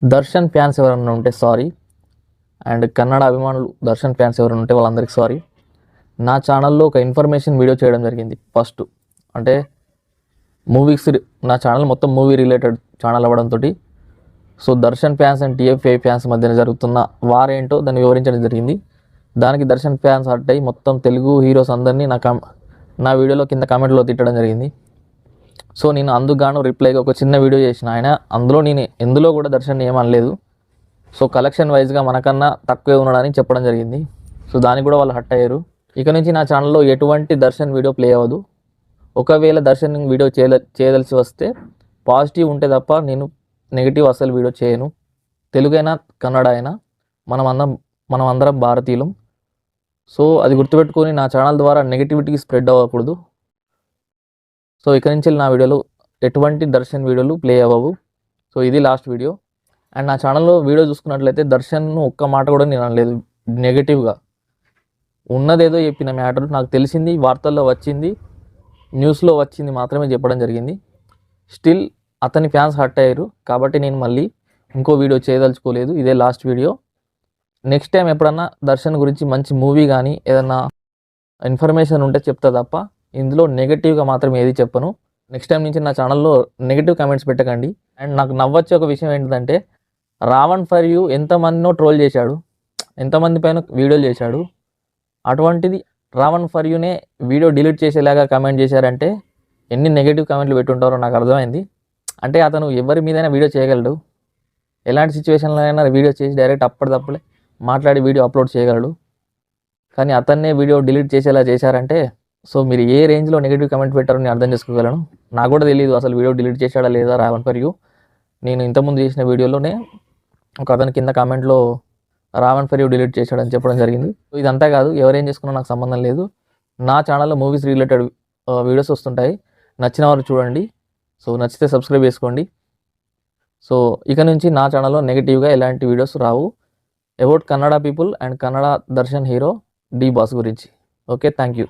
Darshan fans ఎవరైనా ఉంటే sorry, and Kannada అభిమానులు దర్శన్ ఫ్యాన్స్ ఎవరైనా ఉంటే వాళ్ళందరికీ సారీ. నా ఛానల్లో ఒక ఇన్ఫర్మేషన్ వీడియో చేయడం జరిగింది. ఫస్ట్ అంటే మూవీస్, నా ఛానల్ మొత్తం మూవీ రిలేటెడ్ ఛానల్ అవ్వడంతో so Darshan fans and TFI fans మధ్యన జరుగుతున్న వారేంటో దాన్ని వివరించడం జరిగింది. దానికి దర్శన్ ఫ్యాన్స్ అట్టయి మొత్తం తెలుగు హీరోస్ అందరినీ నా వీడియోలో కింద కామెంట్లో తిట్టడం జరిగింది. సో నేను అందుకు రిప్లైగా ఒక చిన్న వీడియో చేసిన. నేను ఎందులో కూడా దర్శన్ ఏమనలేదు. సో కలెక్షన్ వైజ్గా మనకన్నా తక్కువే ఉన్నాడని చెప్పడం జరిగింది. సో దానికి కూడా వాళ్ళు హట్ అయ్యారు. ఇక నుంచి నా ఛానల్లో ఎటువంటి దర్శన్ వీడియో ప్లే అవ్వదు. ఒకవేళ దర్శన్ వీడియో చేయదలిసి వస్తే పాజిటివ్ ఉంటే తప్ప నేను నెగిటివ్ అసలు వీడియో చేయను. తెలుగైనా కన్నడ అయినా మనం అందరం భారతీయులం. సో అది గుర్తుపెట్టుకొని నా ఛానల్ ద్వారా నెగిటివిటీ స్ప్రెడ్ అవ్వకూడదు. సో ఇక నుంచి నా వీడియోలో ఎటువంటి దర్శన్ వీడియోలు ప్లే అవ్వవు. సో ఇది లాస్ట్ వీడియో. అండ్ నా ఛానల్లో వీడియో చూసుకున్నట్లయితే దర్శన్ను ఒక్క మాట కూడా నేను అనలేదు నెగిటివ్గా. ఉన్నదేదో చెప్పిన మ్యాటర్, నాకు తెలిసింది, వార్తల్లో వచ్చింది, న్యూస్లో వచ్చింది మాత్రమే చెప్పడం జరిగింది. స్టిల్ అతని ఫ్యాన్స్ హర్ట్ అయ్యారు కాబట్టి నేను మళ్ళీ ఇంకో వీడియో చేయదలుచుకోలేదు. ఇదే లాస్ట్ వీడియో. నెక్స్ట్ టైం ఎప్పుడన్నా దర్శన్ గురించి మంచి మూవీ కానీ ఏదన్నా ఇన్ఫర్మేషన్ ఉంటే చెప్తా తప్ప ఇందులో నెగిటివ్గా మాత్రం ఏది చెప్పను. నెక్స్ట్ టైం నుంచి నా ఛానల్లో నెగిటివ్ కామెంట్స్ పెట్టకండి. అండ్ నాకు నవ్వొచ్చే ఒక విషయం ఏంటంటే, రావణ్ ఫర్ యూ ఎంతమందినో ట్రోల్ చేశాడు, ఎంతమంది పైన వీడియోలు చేశాడు. అటువంటిది రావణ్ ఫర్ యూనే వీడియో డిలీట్ చేసేలాగా కామెంట్ చేశారంటే ఎన్ని నెగిటివ్ కామెంట్లు పెట్టుంటారో నాకు అర్థమైంది. అంటే అతను ఎవరి మీదైనా వీడియో చేయగలడు, ఎలాంటి సిచ్యువేషన్లో అయినా వీడియో చేసి డైరెక్ట్ అప్పటిదప్పుడే మాట్లాడి వీడియో అప్లోడ్ చేయగలడు. కానీ అతన్నే వీడియో డిలీట్ చేసేలా చేశారంటే సో మీరు ఏ రేంజ్లో నెగిటివ్ కామెంట్ పెట్టారో నేను అర్థం చేసుకోగలను. నాకు కూడా తెలియదు అసలు వీడియో డిలీట్ చేశాడా లేదా రావణ్ ఫర్ యూ. నేను ఇంతకుముందు చేసిన వీడియోలోనే ఒక అతని కింద కామెంట్లో రావణ్ ఫర్ యూ డిలీట్ చేశాడని చెప్పడం జరిగింది. ఇదంతా కాదు, ఎవరేం చేసుకున్నా నాకు సంబంధం లేదు. నా ఛానల్లో మూవీస్ రిలేటెడ్ వీడియోస్ వస్తుంటాయి, నచ్చిన వారు చూడండి. సో నచ్చితే సబ్స్క్రైబ్ చేసుకోండి. సో ఇక నుంచి నా ఛానల్లో నెగిటివ్గా ఎలాంటి వీడియోస్ రావు about Kannada people and Kannada Darshan hero D boss గురించి. Okay, thank you.